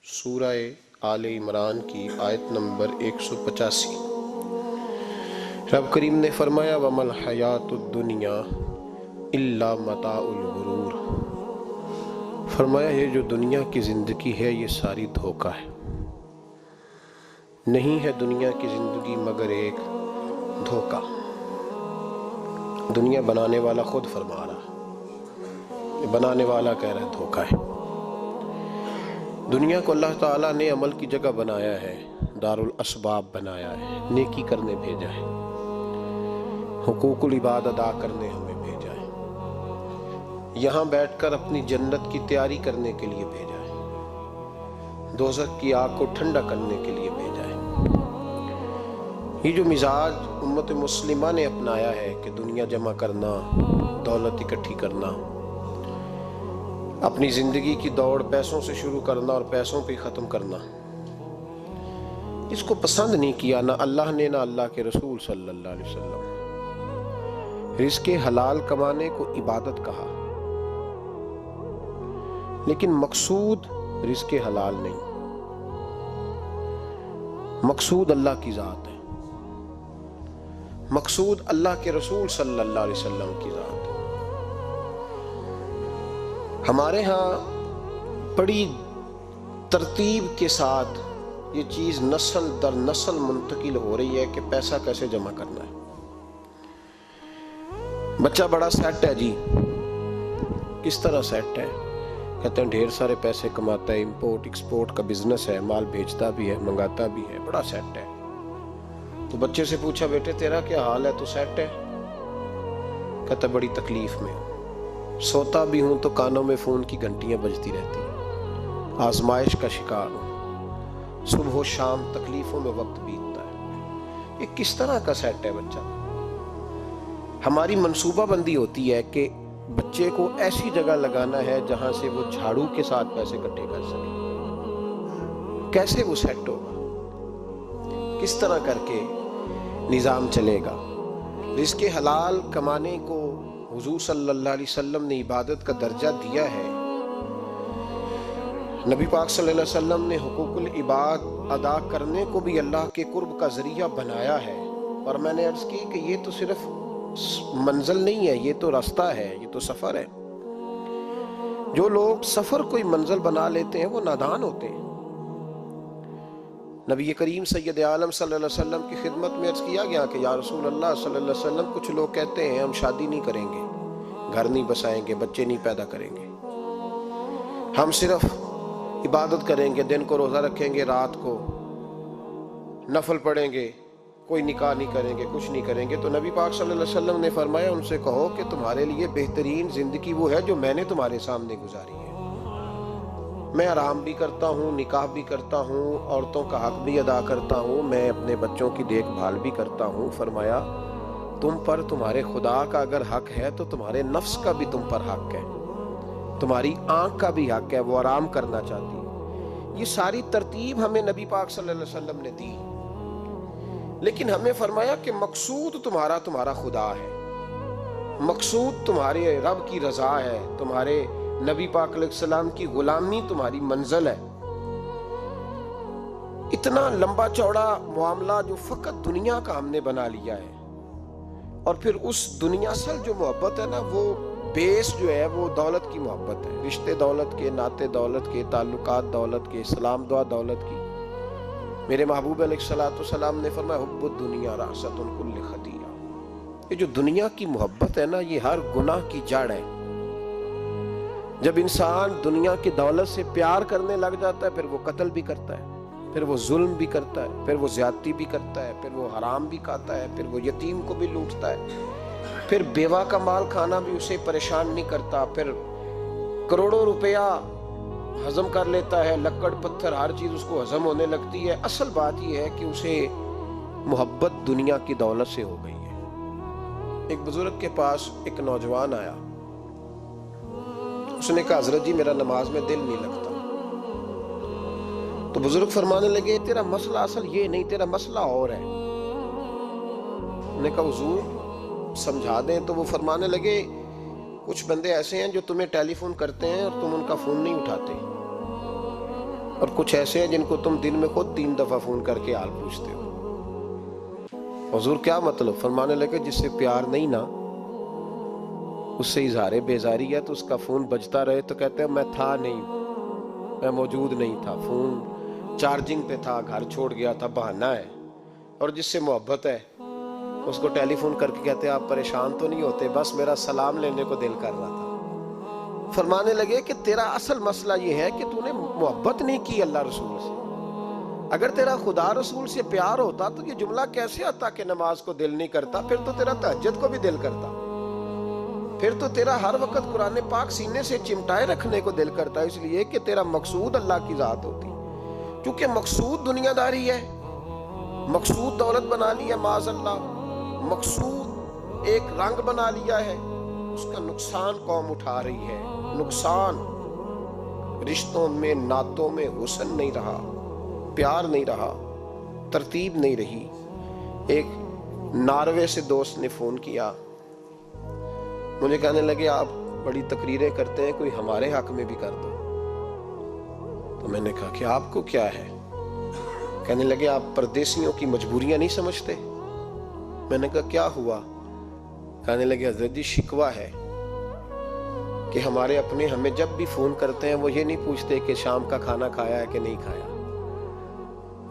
سورہ آل عمران کی آیت نمبر 185۔ رب کریم نے فرمایا وَمَا الْحَيَاةُ الدُّنْيَا إِلَّا مَتَاعُ الْغُرُورِ، فرمایا یہ جو دنیا کی زندگی ہے یہ ساری دھوکہ ہے، نہیں ہے دنیا کی زندگی مگر ایک دھوکہ۔ دنیا بنانے والا خود فرما رہا، بنانے والا کہہ رہا ہے دھوکہ ہے۔ دنیا کو اللہ تعالیٰ نے عمل کی جگہ بنایا ہے، دار الاسباب بنایا ہے، نیکی کرنے بھیجا ہے، حقوق العباد ادا کرنے ہمیں بھیجا ہے، یہاں بیٹھ کر اپنی جنت کی تیاری کرنے کے لیے بھیجا ہے، دوزخ کی آگ کو ٹھنڈا کرنے کے لیے بھیجا ہے۔ یہ جو مزاج امت مسلمہ نے اپنایا ہے کہ دنیا جمع کرنا، دولت اکٹھی کرنا، اپنی زندگی کی دوڑ پیسوں سے شروع کرنا اور پیسوں پہ ختم کرنا، اس کو پسند نہیں کیا نہ اللہ نے نہ اللہ کے رسول صلی اللہ علیہ وسلم۔ رزق حلال کمانے کو عبادت کہا، لیکن مقصود رزق حلال نہیں، مقصود اللہ کی ذات ہے، مقصود اللہ کے رسول صلی اللہ علیہ وسلم کی ذات ہے۔ ہمارے ہاں بڑی ترتیب کے ساتھ یہ چیز نسل در نسل منتقل ہو رہی ہے کہ پیسہ کیسے جمع کرنا ہے۔ بچہ بڑا سیٹ ہے جی، کس طرح سیٹ ہے؟ کہتے ہیں ڈھیر سارے پیسے کماتا ہے، امپورٹ ایکسپورٹ کا بزنس ہے، مال بھیجتا بھی ہے، منگاتا بھی ہے، بڑا سیٹ ہے۔ تو بچے سے پوچھا بیٹے تیرا کیا حال ہے؟ تو سیٹ ہے؟ کہتا بڑی تکلیف میں، سوتا بھی ہوں تو کانوں میں فون کی گھنٹیاں بجتی رہتی ہیں، آزمائش کا شکار ہوں، صبح و شام تکلیفوں میں وقت بیتتا ہے۔ یہ کس طرح کا سیٹ ہے بچہ؟ ہماری منصوبہ بندی ہوتی ہے کہ بچے کو ایسی جگہ لگانا ہے جہاں سے وہ جھاڑو کے ساتھ پیسے اکٹھے کر سکے۔ کیسے وہ سیٹ ہوگا؟ کس طرح کر کے نظام چلے گا؟ رزق حلال کمانے کو حضور صلی اللہ علیہ وسلم نے عبادت کا درجہ دیا ہے۔ نبی پاک صلی اللہ علیہ وسلم نے حقوق العباد ادا کرنے کو بھی اللہ کے قرب کا ذریعہ بنایا ہے، اور میں نے عرض کی کہ یہ تو صرف منزل نہیں ہے، یہ تو راستہ ہے، یہ تو سفر ہے۔ جو لوگ سفر کوئی منزل بنا لیتے ہیں وہ نادان ہوتے ہیں۔ نبی کریم سید عالم صلی اللہ علیہ وسلم کی خدمت میں عرض کیا گیا کہ یا رسول اللہ صلی اللہ علیہ وسلم کچھ لوگ کہتے ہیں ہم شادی نہیں کریں گے، گھر نہیں بسائیں گے، بچے نہیں پیدا کریں گے، ہم صرف عبادت کریں گے، دن کو روزہ رکھیں گے، رات کو نفل پڑھیں گے، کوئی نکاح نہیں کریں گے، کچھ نہیں کریں گے۔ تو نبی پاک صلی اللہ علیہ وسلم نے فرمایا ان سے کہو کہ تمہارے لیے بہترین زندگی وہ ہے جو میں نے تمہارے سامنے گزاری ہے۔ میں آرام بھی کرتا ہوں، نکاح بھی کرتا ہوں، عورتوں کا حق بھی ادا کرتا ہوں، میں اپنے بچوں کی دیکھ بھال بھی کرتا ہوں۔ فرمایا تم پر تمہارے خدا کا اگر حق ہے تو تمہارے نفس کا بھی تم پر حق ہے، تمہاری آنکھ کا بھی حق ہے، وہ آرام کرنا چاہتی ہے۔ یہ ساری ترتیب ہمیں نبی پاک صلی اللہ علیہ وسلم نے دی، لیکن ہمیں فرمایا کہ مقصود تمہارا خدا ہے، مقصود تمہارے رب کی رضا ہے، تمہارے نبی پاک علیہ السلام کی غلامی تمہاری منزل ہے۔ اتنا لمبا چوڑا معاملہ جو فقط دنیا کا ہم نے بنا لیا ہے، اور پھر اس دنیا اصل جو محبت ہے نا، وہ بیس جو ہے وہ دولت کی محبت ہے، رشتے دولت کے، ناطے دولت کے، تعلقات دولت کے، سلام دعا دولت کی۔ میرے محبوب علیہ السلام نے فرمایا حب الدنیا رأست کل خطیئہ، یہ جو دنیا کی محبت ہے نا یہ ہر گناہ کی جڑ ہے۔ جب انسان دنیا کی دولت سے پیار کرنے لگ جاتا ہے پھر وہ قتل بھی کرتا ہے، پھر وہ ظلم بھی کرتا ہے، پھر وہ زیادتی بھی کرتا ہے، پھر وہ حرام بھی کھاتا ہے، پھر وہ یتیم کو بھی لوٹتا ہے، پھر بیوہ کا مال کھانا بھی اسے پریشان نہیں کرتا، پھر کروڑوں روپیہ ہضم کر لیتا ہے، لکڑ پتھر ہر چیز اس کو ہضم ہونے لگتی ہے۔ اصل بات یہ ہے کہ اسے محبت دنیا کی دولت سے ہو گئی ہے۔ ایک بزرگ کے پاس ایک نوجوان آیا، اس نے کہا حضرت جی میرا نماز میں دل نہیں لگتا۔ تو بزرگ فرمانے لگے تیرا مسئلہ اصل یہ نہیں، تیرا مسئلہ اور ہے۔ انہوں نے کہا حضور سمجھا دیں۔ تو وہ فرمانے لگے کچھ بندے ایسے ہیں جو تمہیں ٹیلی فون کرتے ہیں اور تم ان کا فون نہیں اٹھاتے، اور کچھ ایسے ہیں جن کو تم دن میں خود 3 دفعہ فون کر کے حال پوچھتے ہو۔ حضور کیا مطلب؟ فرمانے لگے جس سے پیار نہیں نا، اس سے اظہار بیزاری ہے تو اس کا فون بجتا رہے تو کہتے ہیں میں تھا نہیں، میں موجود نہیں تھا، فون چارجنگ پہ تھا، گھر چھوڑ گیا تھا، بہانہ ہے۔ اور جس سے محبت ہے اس کو ٹیلی فون کر کے کہتے ہیں آپ پریشان تو نہیں ہوتے؟ بس میرا سلام لینے کو دل کر رہا تھا۔ فرمانے لگے کہ تیرا اصل مسئلہ یہ ہے کہ تو نے محبت نہیں کی اللہ رسول سے۔ اگر تیرا خدا رسول سے پیار ہوتا تو یہ جملہ کیسے آتا کہ نماز کو دل نہیں کرتا؟ پھر تو تیرا تہجد کو بھی دل کرتا، پھر تو تیرا ہر وقت قرآن پاک سینے سے چمٹائے رکھنے کو دل کرتا، اس لیے کہ تیرا مقصود اللہ کی ذات ہوتی۔ کیونکہ مقصود دنیا داری ہے، مقصود دولت بنا لیا معاذ اللہ، مقصود ایک رنگ بنا لیا ہے، اس کا نقصان قوم اٹھا رہی ہے۔ نقصان رشتوں میں، نعتوں میں حسن نہیں رہا، پیار نہیں رہا، ترتیب نہیں رہی۔ ایک ناروے سے دوست نے فون کیا، مجھے کہنے لگے آپ بڑی تقریریں کرتے ہیں، کوئی ہمارے حق میں بھی کر دو۔ تو میں نے کہا کہ آپ کو کیا ہے؟ کہنے لگے آپ پردیسیوں کی مجبوریاں نہیں سمجھتے۔ میں نے کہا کیا ہوا؟ کہنے لگے حضرت جی شکوہ ہے کہ ہمارے اپنے ہمیں جب بھی فون کرتے ہیں وہ یہ نہیں پوچھتے کہ شام کا کھانا کھایا ہے کہ نہیں کھایا،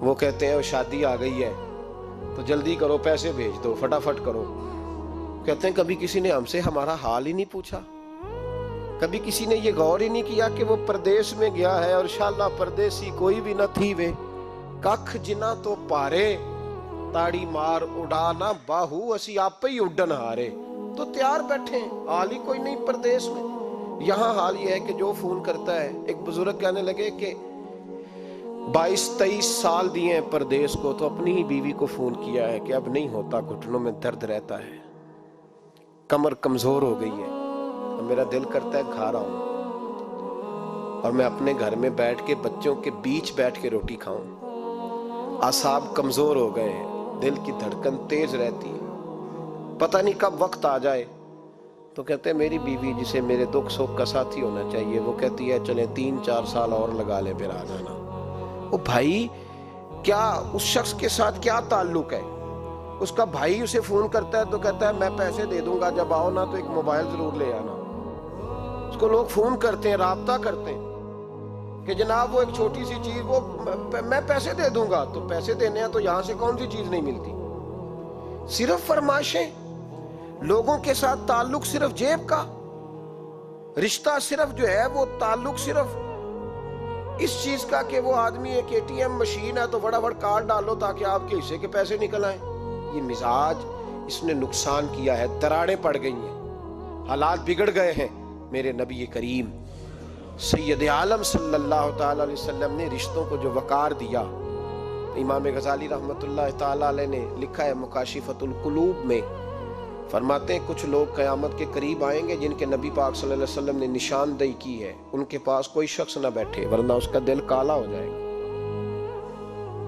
وہ کہتے ہیں شادی آ گئی ہے تو جلدی کرو، پیسے بھیج دو، فٹافٹ کرو۔ کہتے ہیں کبھی کسی نے ہم سے ہمارا حال ہی نہیں پوچھا، کبھی کسی نے یہ غور ہی نہیں کیا کہ وہ پردیس میں گیا ہے، اور انشاءاللہ پردیسی کوئی بھی نہ تھی وے ککھ جنا تو پارے تاڑی مار اڑانا باہو اسی آپ پہ ہی اڈن ہارے۔ تو تیار بیٹھے ہیں، حال ہی کوئی نہیں پردیس میں۔ یہاں حال یہ ہے کہ جو فون کرتا ہے، ایک بزرگ کہنے لگے کہ 22-23 سال دیے ہیں پردیس کو، تو اپنی ہی بیوی کو فون کیا ہے کہ اب نہیں ہوتا، گھٹنوں میں درد رہتا ہے، کمر کمزور ہو گئی ہے، میرا دل کرتا ہے گھر آؤں اور میں اپنے گھر میں بیٹھ کے بچوں کے بیچ بیٹھ کے روٹی کھاؤں۔ اعصاب کمزور ہو گئے ہیں، دل کی دھڑکن تیز رہتی ہے، پتہ نہیں کب وقت آ جائے۔ تو کہتے ہیں میری بیوی جسے میرے دکھ سکھ کا ساتھی ہونا چاہیے، وہ کہتی ہے چلیں 3-4 سال اور لگا لیں پھر آ جانا۔ وہ بھائی کیا اس شخص کے ساتھ کیا تعلق ہے؟ اس کا بھائی اسے فون کرتا ہے تو کہتا ہے میں پیسے دے دوں گا، جب آؤ نا تو ایک موبائل ضرور لے آنا۔ اس کو لوگ فون کرتے ہیں، رابطہ کرتے ہیں کہ جناب وہ ایک چھوٹی سی چیز، وہ میں پیسے دے دوں گا، تو پیسے دینے ہیں تو یہاں سے کون سی چیز نہیں ملتی؟ صرف فرمائشیں، لوگوں کے ساتھ تعلق صرف جیب کا رشتہ، صرف جو ہے وہ تعلق صرف اس چیز کا کہ وہ آدمی ایک ATM مشین ہے تو فٹافٹ کارڈ ڈالو تاکہ آپ کے حصے کے پیسے نکل آئیں۔ یہ مزاج اس نے نقصان کیا ہے، دراڑیں پڑ گئی ہیں، حالات بگڑ گئے ہیں۔ میرے نبی کریم سید عالم صلی اللہ تعالی علیہ وسلم نے رشتوں کو جو وقار دیا، امام غزالی رحمۃ اللہ تعالی علیہ نے لکھا ہے مکاشفۃ القلوب میں، فرماتے ہیں کچھ لوگ قیامت کے قریب آئیں گے جن کے نبی پاک صلی اللہ علیہ وسلم نے نشاندہی کی ہے، ان کے پاس کوئی شخص نہ بیٹھے ورنہ اس کا دل کالا ہو جائے گا۔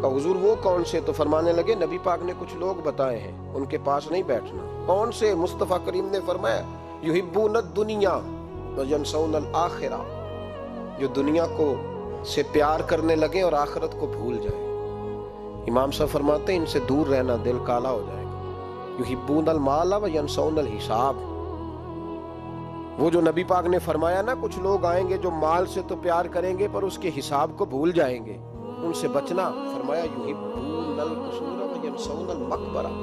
کہ حضور وہ کون سے؟ تو فرمانے لگے نبی پاک نے کچھ لوگ بتائے ہیں، ان کے پاس نہیں بیٹھنا۔ کون سے؟ مصطفیٰ کریم نے فرمایا یحبون الدنیا وینسون الآخرہ، جو دنیا کو سے پیار کرنے لگے اور آخرت کو بھول جائیں۔ امام صاحب فرماتے ہیں ان سے دور رہنا، دل کالا ہو جائے گا۔ یحبون المال وینسون الحساب، وہ جو نبی پاک نے فرمایا نا کچھ لوگ آئیں گے جو مال سے تو پیار کریں گے پر اس کے حساب کو بھول جائیں گے، ان سے بچنا۔ فرمایا یحبون القصور وینسون المقبرہ،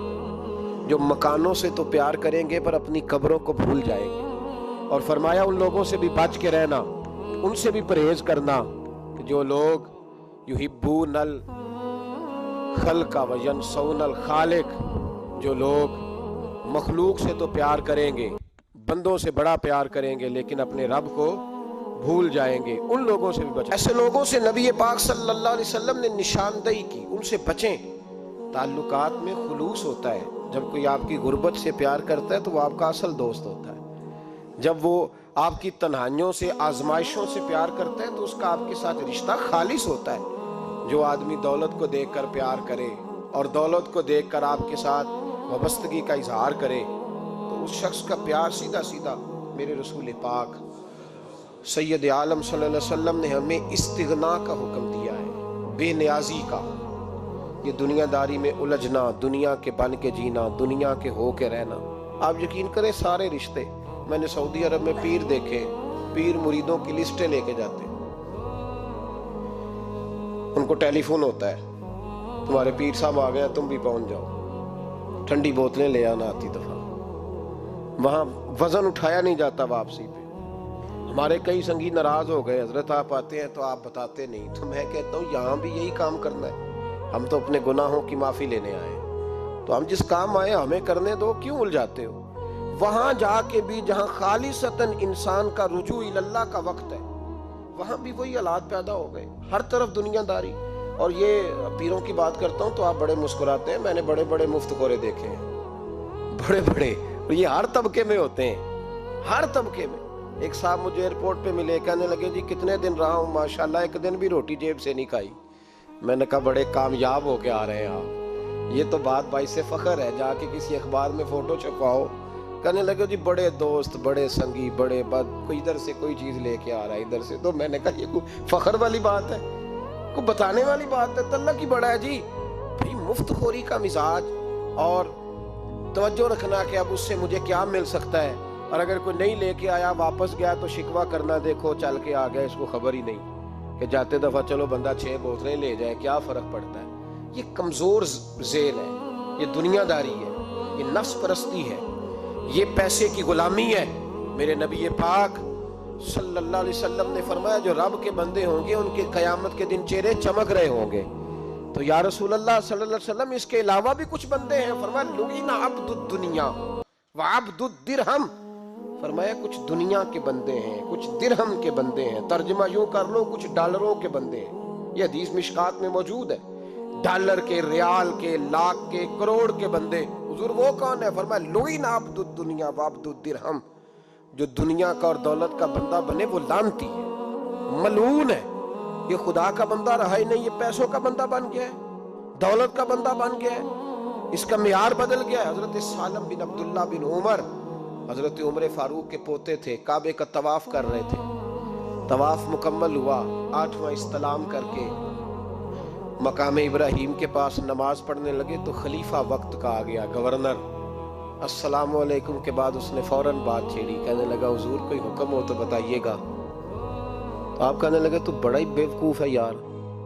جو مکانوں سے تو پیار کریں گے پر اپنی قبروں کو بھول جائیں گے۔ اور فرمایا ان لوگوں سے بھی بچ کے رہنا، ان سے بھی پرہیز کرنا کہ جو لوگ یحبون الخلق وینسون الخالق، جو لوگ مخلوق سے تو پیار کریں گے، بندوں سے بڑا پیار کریں گے لیکن اپنے رب کو بھول جائیں گے، ان لوگوں سے بھی بچیں۔ ایسے لوگوں سے نبی پاک صلی اللہ علیہ وسلم نے نشاندہی کی، ان سے بچیں۔ تعلقات میں خلوص ہوتا ہے، جب کوئی آپ کی غربت سے پیار کرتا ہے تو وہ آپ کا اصل دوست ہوتا ہے، جب وہ آپ کی تنہائیوں سے آزمائشوں سے پیار کرتا ہے تو اس کا آپ کے ساتھ رشتہ خالص ہوتا ہے۔ جو آدمی دولت کو دیکھ کر پیار کرے اور دولت کو دیکھ کر آپ کے ساتھ وابستگی کا اظہار کرے تو اس شخص کا پیار سیدھا سیدھا، میرے رسول پاک سید عالم صلی اللہ علیہ وسلم نے ہمیں استغنا کا حکم دیا بے نیازی کا، یہ دنیا داری میں الجھنا، دنیا کے بن کے جینا، دنیا کے ہو کے رہنا. آپ یقین کریں سارے رشتے، میں نے سعودی عرب میں پیر دیکھے، پیر مریدوں کی لسٹیں لے کے جاتے ہیں. ان کو ٹیلی فون ہوتا ہے، تمہارے پیر صاحب آ گئے، تم بھی پہنچ جاؤ. ٹھنڈی بوتلیں لے آنا آتی دفعہ. وہاں وزن اٹھایا نہیں جاتا واپسی پہ. ہمارے کئی سنگی ناراض ہو گئے، حضرت آپ آتے ہیں تو آپ بتاتے نہیں. تو میں کہتا ہوں یہاں بھی یہی کام کرنا ہے. ہم تو اپنے گناہوں کی معافی لینے آئے، تو ہم جس کام آئے ہمیں کرنے دو، کیوں الجھاتے ہو؟ وہاں جا کے بھی جہاں خالصتاً انسان کا رجوع اللہ کا وقت ہے، وہاں بھی وہی حالات پیدا ہو گئے. ہر طرف دنیا داری. اور یہ پیروں کی بات کرتا ہوں تو آپ بڑے مسکراتے ہیں. میں نے بڑے بڑے مفت خورے دیکھے ہیں، بڑے بڑے، اور یہ ہر طبقے میں ہوتے ہیں، ہر طبقے میں. ایک صاحب مجھے ایئرپورٹ پہ ملے، کہنے لگے جی کتنے دن رہا ہوں، ماشاءاللہ ایک دن بھی روٹی جیب سے نہیں کھائی. میں نے کہا بڑے کامیاب ہو کے آ رہے ہیں آپ، یہ تو بات باعث فخر ہے. جا کے کسی اخبار میں فوٹو چھپواؤ. کہنے لگے جی بڑے دوست، بڑے سنگی، بڑے کوئی ادھر سے کوئی چیز لے کے آ رہا ہے ادھر سے. تو میں نے کہا یہ کوئی فخر والی بات ہے، کوئی بتانے والی بات ہے؟ تو اللہ کی بڑا ہے جی. بھئی مفت خوری کا مزاج، اور توجہ رکھنا کہ اب اس سے مجھے کیا مل سکتا ہے، اور اگر کوئی نہیں لے کے آیا واپس گیا تو شکوہ کرنا، دیکھو چل کے آ گیا، اس کو خبر ہی نہیں کہ جاتے دفعہ چلو بندہ 6 بوتلیں لے جائے، کیا فرق پڑتا ہے. یہ کمزور ذیل ہے، یہ دنیا داری ہے، یہ نفس پرستی ہے، یہ پیسے کی غلامی ہے. میرے نبی پاک صلی اللہ علیہ وسلم نے فرمایا جو رب کے بندے ہوں گے ان کے قیامت کے دن چہرے چمک رہے ہوں گے. تو یا رسول اللہ صلی اللہ علیہ وسلم اس کے علاوہ بھی کچھ بندے ہیں. فرمایا لعن عبد الدنیا وعبد الدرہم. فرمایا کچھ دنیا کے بندے ہیں، کچھ درہم کے بندے ہیں. ترجمہ یوں کر لو کچھ ڈالروں کے بندے ہیں. یہ حدیث مشکات میں موجود ہے. ڈالر کے، ریال کے، لاکھ کے، کروڑ کے بندے. حضور وہ کون ہے؟ فرمایا لعن عبد الدنیا وعبد الدرہم. جو دنیا کا اور دولت کا بندہ بنے وہ لعنتی ہے، ملعون ہے. یہ خدا کا بندہ رہا ہی نہیں، یہ پیسوں کا بندہ بن گیا ہے، دولت کا بندہ بن گیا ہے. اس کا معیار بدل گیا ہے. حضرت سالم بن عبداللہ بن عمر، حضرت عمر فاروق کے پوتے تھے، کعبے کا طواف کر رہے تھے. طواف مکمل ہوا، 8واں استلام کر کے مقام ابراہیم کے پاس نماز پڑھنے لگے تو خلیفہ وقت کا آ گیا، گورنر. السلام علیکم کے بعد اس نے فوراً بات چھیڑی، کہنے لگا حضور کوئی حکم ہو تو بتائیے گا. تو آپ کہنے لگے تو بڑا ہی بیوقوف ہے یار،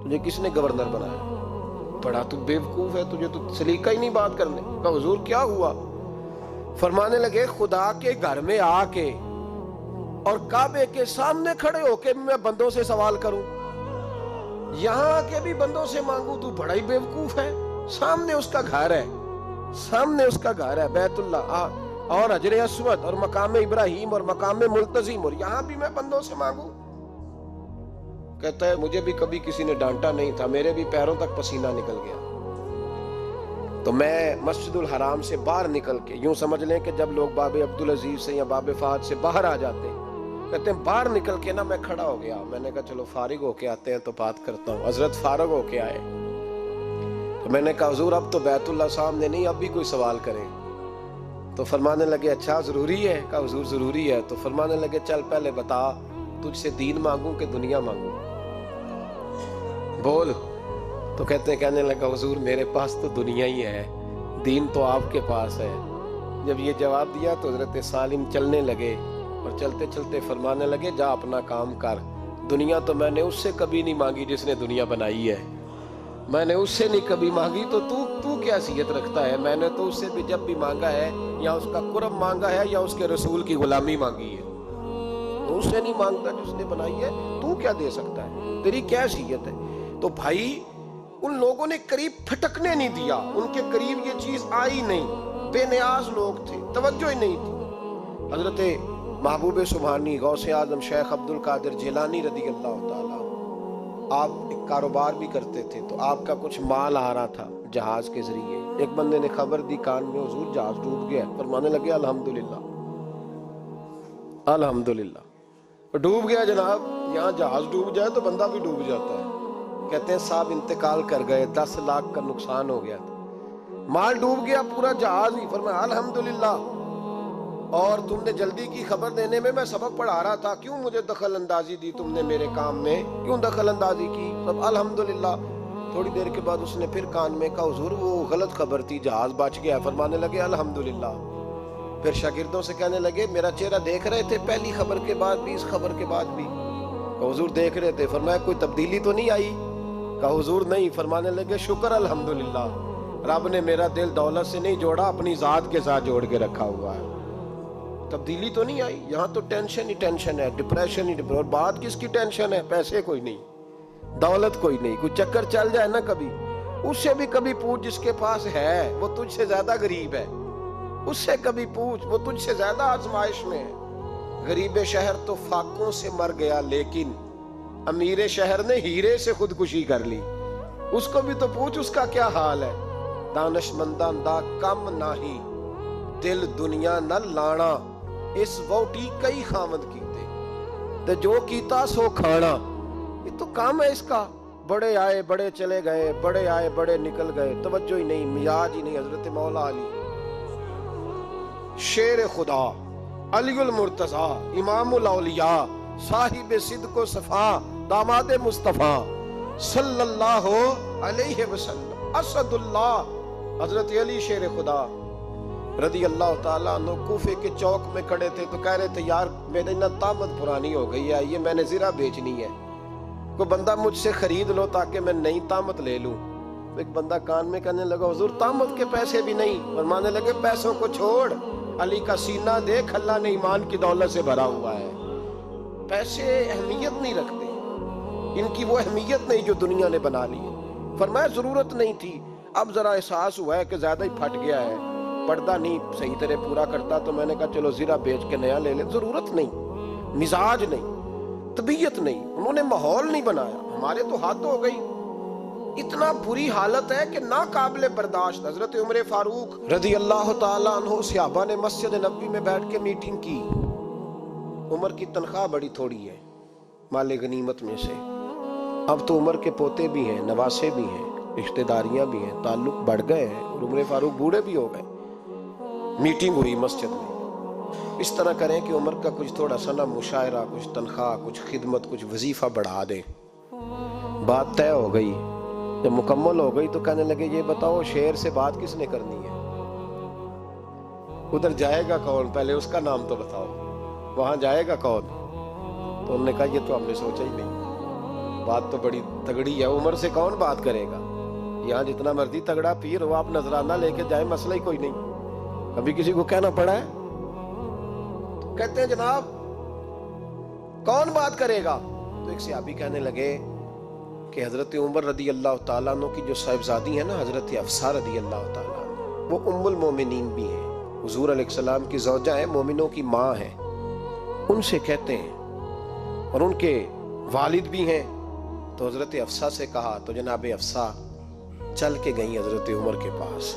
تجھے کس نے گورنر بنایا؟ بڑا تو بیوقوف ہے، تجھے تو سلیقہ ہی نہیں بات کرنے. کہا حضور کیا ہوا؟ فرمانے لگے خدا کے گھر میں آ کے اور کعبے کے سامنے کھڑے ہو کے میں بندوں سے سوال کروں، یہاں آ کے بھی بندوں سے مانگوں، تو بڑا ہی بیوقوف ہے. سامنے اس کا گھر ہے، سامنے اس کا گھر ہے بیت اللہ اور حجر اسود اور مقام ابراہیم اور مقام ملتزم، اور یہاں بھی میں بندوں سے مانگوں. کہتا ہے مجھے بھی کبھی کسی نے ڈانٹا نہیں تھا، میرے بھی پیروں تک پسینہ نکل گیا. تو میں مسجد الحرام سے باہر نکل کے، یوں سمجھ لیں کہ جب لوگ باب عبدالعزیز سے یا باب فہد سے باہر آ جاتے ہیں، کہتے ہیں باہر نکل کے نا میں کھڑا ہو گیا. میں نے کہا چلو فارغ ہو کے آتے ہیں تو بات کرتا ہوں. حضرت فارغ ہو کے آئے تو میں نے کہا حضور اب تو بیت اللہ سامنے نہیں، اب بھی کوئی سوال کریں. تو فرمانے لگے اچھا ضروری ہے؟ کہا حضور ضروری ہے. تو فرمانے لگے چل پہلے بتا تجھ سے دین مانگوں کہ دنیا مانگوں، بول. تو کہنے لگا حضور میرے پاس تو دنیا ہی ہے، دین تو آپ کے پاس ہے. جب یہ جواب دیا تو حضرت سالم چلنے لگے اور چلتے چلتے فرمانے لگے جا اپنا کام کر، دنیا تو میں نے اس سے کبھی نہیں مانگی جس نے دنیا بنائی ہے، میں نے اس سے نہیں کبھی مانگی، تو تو کیا حیثیت رکھتا ہے؟ میں نے تو اس سے بھی جب بھی مانگا ہے یا اس کا قرب مانگا ہے یا اس کے رسول کی غلامی مانگی ہے. تو اس سے نہیں مانگتا جس نے بنائی ہے، تو کیا دے سکتا ہے؟ تیری کیا حیثیت ہے؟ تو بھائی ان لوگوں نے قریب پھٹکنے نہیں دیا، ان کے قریب یہ چیز آئی نہیں. بے نیاز لوگ تھے، توجہ ہی نہیں تھی. حضرت محبوب سبحانی غوث اعظم شیخ عبد القادر جیلانی رضی اللہ تعالیٰ، آپ ایک کاروبار بھی کرتے تھے، تو آپ کا کچھ مال آ رہا تھا جہاز کے ذریعے. ایک بندے نے خبر دی کان میں حضور جہاز ڈوب گیا. فرمانے لگے الحمدللہ الحمدللہ. ڈوب گیا جناب، یہاں جہاز ڈوب جائے تو بندہ بھی ڈوب جاتا ہے. کہتے ہیں صاحب انتقال کر گئے، 10 لاکھ کا نقصان ہو گیا تھا، مال ڈوب گیا پورا جہاز ہی. فرمایا الحمدللہ، اور تم نے جلدی کی خبر دینے میں سبق پڑھا رہا تھا، کیوں مجھے دخل اندازی دی تم نے میرے کام میں، کیوں دخل اندازی کی؟ سب الحمدللہ. تھوڑی دیر کے بعد اس نے پھر کان میں کہا حضور وہ غلط خبر تھی، جہاز بچ گیا۔ فرمانے لگے الحمدللہ۔ پھر شاگردوں سے کہنے لگے میرا چہرہ دیکھ رہے تھے پہلی خبر کے بعد بھی، اس خبر کے بعد بھی؟ کہا حضور دیکھ رہے تھے۔ فرمایا کوئی تبدیلی تو نہیں آئی؟ کہا حضور نہیں۔ فرمانے لگے شکر الحمدللہ، رب نے میرا دل دولت سے نہیں جوڑا، اپنی ذات کے ساتھ جوڑ کے رکھا ہوا ہے، تبدیلی تو نہیں آئی۔ یہاں تو ٹینشن ہی ٹینشن ہے، ڈپریشن ہی ڈپریشن۔ اور بات کس کی ٹینشن ہے؟ پیسے کوئی نہیں، دولت کوئی نہیں، کوئی چکر چل جائے نا کبھی، اس سے بھی کبھی پوچھ جس کے پاس ہے وہ تجھ سے زیادہ غریب ہے، اس سے کبھی پوچھ وہ تجھ سے زیادہ آزمائش میں ہے۔ غریب شہر تو فاقوں سے مر گیا، لیکن امیر شہر نے ہیرے سے خودکشی کر لی، اس کو بھی تو پوچھ اس کا کیا حال ہے۔ دانش مندان دا کم نہیں، دل دنیا نہ لانا، اس ووٹی کئی خامد کیتے تے جو کیتا سو کھانا۔ یہ تو کام ہے اس کا، بڑے آئے بڑے چلے گئے، بڑے آئے بڑے نکل گئے، توجہ ہی نہیں، مزاج ہی نہیں۔ حضرت مولا علی شیر خدا، علی المرتضی، امام الاولیاء، صاحب صدق و صفا، داماد مصطفیٰ صلی اللہ علیہ وسلم، اسد اللہ، حضرت علی شیر خدا رضی اللہ تعالیٰ عنہ کوفے کے چوک میں کھڑے تھے تو کہہ رہے تھے یار میری نا طامت پرانی ہو گئی ہے، یہ میں نے زرہ بیچنی ہے، کوئی بندہ مجھ سے خرید لو تاکہ میں نئی طامت لے لوں۔ ایک بندہ کان میں کہنے لگا حضور طامت کے پیسے بھی نہیں۔ فرمانے لگے پیسوں کو چھوڑ، علی کا سینہ دیکھ، اللہ نے ایمان کی دولت سے بھرا ہوا ہے۔ پیسے اہمیت نہیں رکھتے، ان کی وہ اہمیت نہیں جو دنیا نے بنا لی ہے۔ فرمایا ضرورت نہیں تھی، اب ذرا احساس ہوا ہے کہ زیادہ ہی پھٹ گیا ہے، پردہ نہیں صحیح طرح پورا کرتا، تو میں نے کہا چلو زرہ بیچ کے نیا لے لیں۔ ضرورت نہیں، مزاج نہیں، طبیعت نہیں، انہوں نے ماحول نہیں بنایا، ہمارے تو حد ہو گئی۔ اتنا بری حالت ہے کہ ناقابل برداشت۔ حضرت عمر فاروق رضی اللہ تعالیٰ عنہ صحابہ نے مسجد نبوی میں بیٹھ کے میٹنگ کی۔ عمر کی تنخواہ بڑی تھوڑی ہے مال غنیمت میں سے، اب تو عمر کے پوتے بھی ہیں، نواسے بھی ہیں، رشتہ داریاں بھی ہیں، تعلق بڑھ گئے ہیں، اور عمر فاروق بوڑھے بھی ہو گئے۔ میٹنگ ہوئی مسجد میں، اس طرح کریں کہ عمر کا کچھ تھوڑا سا نا مشاعرہ، کچھ تنخواہ، کچھ خدمت، کچھ وظیفہ بڑھا دیں۔ بات طے ہو گئی، جب مکمل ہو گئی تو کہنے لگے یہ بتاؤ شیر سے بات کس نے کرنی ہے؟ ادھر جائے گا کون؟ پہلے اس کا نام تو بتاؤ، وہاں جائے گا کون؟ تو انہوں نے کہا یہ تو ہم نے سوچا ہی نہیں، بات تو بڑی تگڑی ہے، عمر سے کون بات کرے گا؟ یہاں جتنا مرضی تگڑا پیر ہو، آپ نذرانہ لے کے جائیں، مسئلہ ہی کوئی نہیں۔ ابھی کسی کو کہنا پڑا ہے؟ تو کہتے ہیں جناب کون بات کرے گا؟ تو ایک صحابی کہنے لگے کہ حضرت عمر رضی اللہ تعالیٰ عنہ کی جو صاحبزادی ہیں نا، حضرت حفصہ رضی اللہ تعالیٰ عنہ، وہ ام المومنین بھی ہیں، حضور علیہ السلام کی زوجہ ہیں، مومنوں کی ماں ہیں، ان سے کہتے ہیں، اور ان کے والد بھی ہیں۔ تو حضرت حفصہ سے کہا تو جناب حفصہ چل کے گئیں حضرت عمر کے پاس،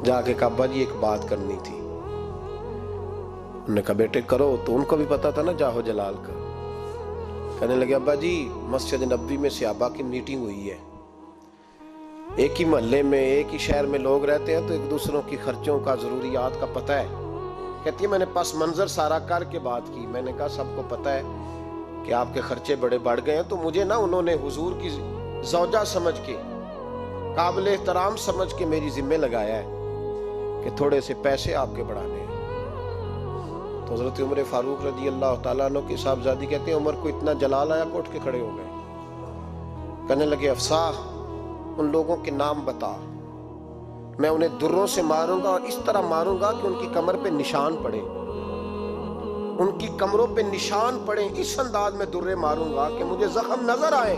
جا کے کہا ابا جی ایک بات کرنی تھی۔ انہوں نے کہا بیٹے کرو، تو ان کو بھی پتا تھا نا جاہو جلال کا۔ کہنے لگے ابا جی مسجد نبوی میں صحابہ کی میٹنگ ہوئی ہے، ایک ہی محلے میں ایک ہی شہر میں لوگ رہتے ہیں تو ایک دوسروں کی خرچوں کا، ضروریات کا پتہ ہے۔ کہتی ہے میں نے پس منظر سارا کر کے بات کی، میں نے کہا سب کو پتہ ہے کہ آپ کے خرچے بڑے بڑھ گئے ہیں، تو مجھے نا انہوں نے حضور کی زوجہ سمجھ کے، قابل احترام سمجھ کے میری ذمہ لگایا ہے کہ تھوڑے سے پیسے آپ کے بڑھانے ہیں۔ تو حضرت عمر فاروق رضی اللہ تعالیٰ عنہ کی صاحبزادی کہتے ہیں عمر کو اتنا جلال آیا کہ اٹھ کے کھڑے ہو گئے، کہنے لگے حفصہ ان لوگوں کے نام بتا، میں انہیں دروں سے ماروں گا، اور اس طرح ماروں گا کہ ان کی کمر پہ نشان پڑے، ان کی کمروں پہ نشان پڑے، اس انداز میں درے ماروں گا کہ مجھے زخم نظر آئے۔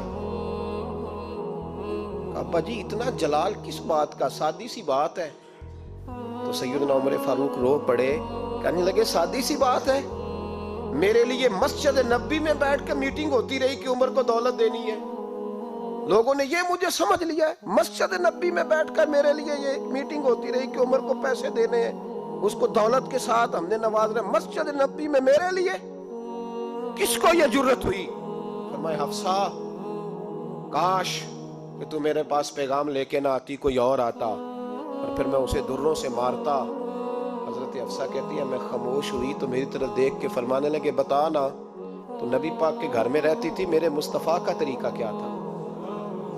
ابا جی اتنا جلال کس بات کا؟ سادی سی بات ہے۔ تو سیدنا عمر فاروق رو پڑے، کہنے لگے سادی سی بات ہے، میرے لیے مسجد نبوی میں بیٹھ کے میٹنگ ہوتی رہی کہ عمر کو دولت دینی ہے، لوگوں نے یہ مجھے سمجھ لیا ہے، مسجد نبوی میں بیٹھ کر میرے لیے یہ میٹنگ ہوتی رہی کہ عمر کو پیسے دینے ہیں، اس کو دولت کے ساتھ ہم نے نواز رہے، مسجد نبوی میں میرے لیے کس کو یہ جرت ہوئی؟ فرمایا حفصہ کاش کہ تو میرے پاس پیغام لے کے نہ آتی، کوئی اور آتا اور پھر میں اسے دروں سے مارتا۔ حضرت حفصہ کہتی ہے میں خاموش ہوئی تو میری طرف دیکھ کے فرمانے لگے بتا نا تو نبی پاک کے گھر میں رہتی تھی، میرے مصطفیٰ کا طریقہ کیا تھا؟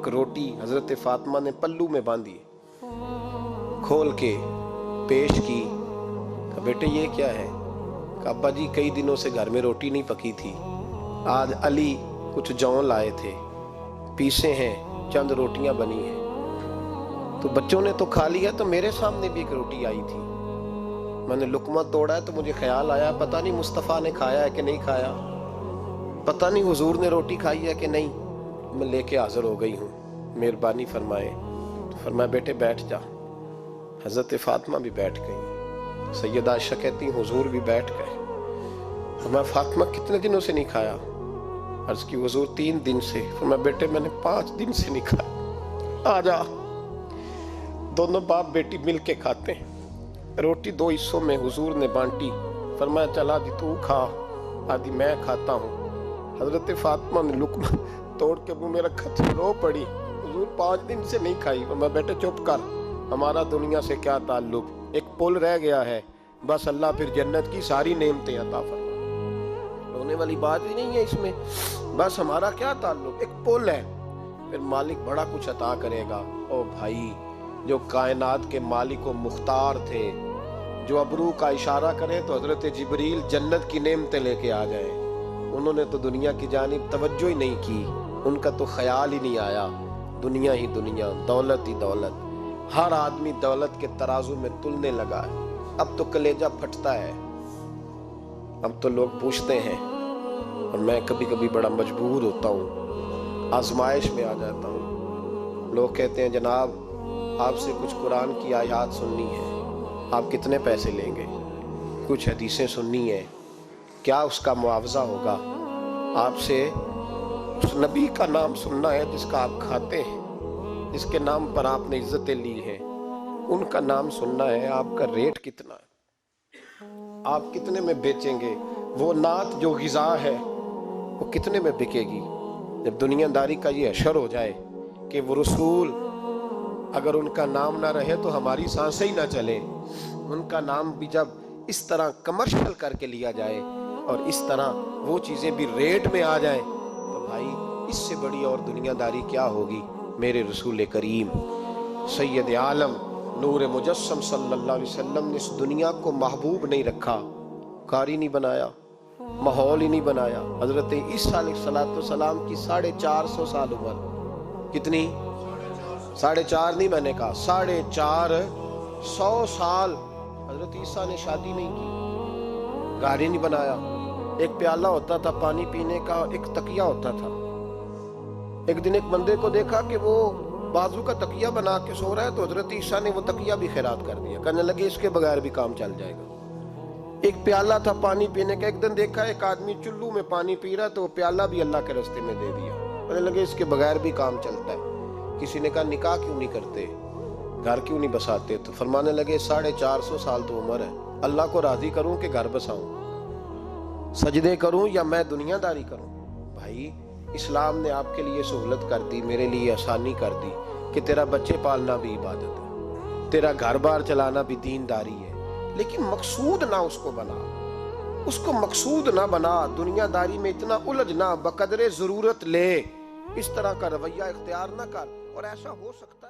ایک روٹی حضرت فاطمہ نے پلو میں باندھی، کھول کے پیش کی، کہا بیٹے یہ کیا ہے؟ کہا ابا جی کئی دنوں سے گھر میں روٹی نہیں پکی تھی، آج علی کچھ جون لائے تھے، پیسے ہیں، چند روٹیاں بنی ہیں، تو بچوں نے تو کھا لیا، تو میرے سامنے بھی ایک روٹی آئی تھی، میں نے لقمہ توڑا ہے تو مجھے خیال آیا پتہ نہیں مصطفیٰ نے کھایا ہے کہ نہیں کھایا، پتہ نہیں حضور نے روٹی کھائی ہے کہ نہیں، میں لے کے حاضر ہو گئی ہوں، مہربانی فرمائے۔ تو فرمایا بیٹے بیٹھ جا۔ حضرت فاطمہ بھی بیٹھ گئی، سیدہ عائشہ کہتی ہیں حضور بھی بیٹھ گئے۔ فرمایا فاطمہ کتنے دنوں سے نہیں کھایا؟ عرض کی حضور 3 دن سے۔ فرمایا بیٹے میں نے 5 دن سے نہیں کھایا، آ جا۔ دونوں باپ بیٹی مل کے کھاتے ہیں۔ روٹی 2 حصوں میں حضور نے بانٹی، فرمایا چلا دی تو کھا، آدھی میں کھاتا ہوں۔ حضرت فاطمہ نے لقمہ توڑ کے منہ میں رکھا تو رو پڑی، حضور 5 دن سے نہیں کھائی۔ فرمایا بیٹے چپ کر، ہمارا دنیا سے کیا تعلق، ایک پل رہ گیا ہے، بس اللہ پھر جنت کی ساری نعمتیں عطا فرمائے، رونے والی بات ہی نہیں ہے اس میں، بس ہمارا کیا تعلق، ایک پل ہے، پھر مالک بڑا کچھ عطا کرے گا۔ او بھائی، جو کائنات کے مالک و مختار تھے، جو ابرو کا اشارہ کریں تو حضرت جبریل جنت کی نعمتیں لے کے آ گئے، انہوں نے تو دنیا کی جانب توجہ ہی نہیں کی، ان کا تو خیال ہی نہیں آیا، دنیا ہی دنیا، دولت ہی دولت، ہر آدمی دولت کے ترازو میں تلنے لگا ہے۔ اب تو کلیجہ پھٹتا ہے، اب تو لوگ پوچھتے ہیں، اور میں کبھی کبھی بڑا مجبور ہوتا ہوں، آزمائش میں آ جاتا ہوں، لوگ کہتے ہیں جناب آپ سے کچھ قرآن کی آیات سننی ہے، آپ کتنے پیسے لیں گے؟ کچھ حدیثیں سننی ہیں، کیا اس کا معاوضہ ہوگا؟ آپ سے اس نبی کا نام سننا ہے جس کا آپ کھاتے ہیں، جس کے نام پر آپ نے عزتیں لی ہیں، ان کا نام سننا ہے، آپ کا ریٹ کتنا ہے، آپ کتنے میں بیچیں گے؟ وہ نعت جو غذا ہے وہ کتنے میں بکے گی؟ جب دنیا داری کا یہ حشر ہو جائے کہ وہ رسول اگر ان کا نام نہ رہے تو ہماری سانسیں ہی نہ چلیں، ان کا نام بھی جب اس طرح کمرشل کر کے لیا جائے اور اس طرح وہ چیزیں بھی ریٹ میں آ جائیں، تو بھائی اس سے بڑی اور دنیا داری کیا ہوگی؟ میرے رسول کریم سید عالم نور مجسم صلی اللہ علیہ وسلم نے اس دنیا کو محبوب نہیں رکھا، کاری نہیں بنایا، ماحول ہی نہیں بنایا۔ حضرت عیسیٰ علیہ السلام کی 450 سال عمر، کتنی؟ 4.5 نہیں، میں نے کہا 450 سال حضرت عیسیٰ نے شادی نہیں کی، گھر ہی نہیں بنایا، ایک پیالہ ہوتا تھا پانی پینے کا، ایک تکیہ ہوتا تھا۔ ایک دن ایک بندے کو دیکھا کہ وہ بازو کا تکیہ بنا کے سو رہا ہے، تو حضرت عیسیٰ نے وہ تکیہ بھی خیرات کر دیا، کہنے لگے اس کے بغیر بھی کام چل جائے گا۔ ایک پیالہ تھا پانی پینے کا، ایک دن دیکھا ایک آدمی چلو میں پانی پی رہا، تو وہ پیالہ بھی اللہ کے راستے میں دے دیا، کہنے لگے اس کے بغیر بھی کام چلتا ہے۔ کسی نے کہا نکاح کیوں نہیں کرتے، گھر کیوں نہیں بساتے؟ تو فرمانے لگے 450 سال تو عمر ہے، اللہ کو راضی کروں کہ گھر بساؤں، سجدے کروں یا میں دنیا داری کروں؟ بھائی اسلام نے آپ کے لیے سہولت کر دی، میرے لیے آسانی کر دی کہ تیرا بچے پالنا بھی عبادت ہے، تیرا گھر بار چلانا بھی دینداری ہے، لیکن مقصود نہ اس کو بنا، اس کو مقصود نہ بنا، دنیا داری میں اتنا الجھ نہ، بقدر ضرورت لے، اس طرح کا رویہ اختیار نہ کر۔ اور ایسا ہو سکتا ہے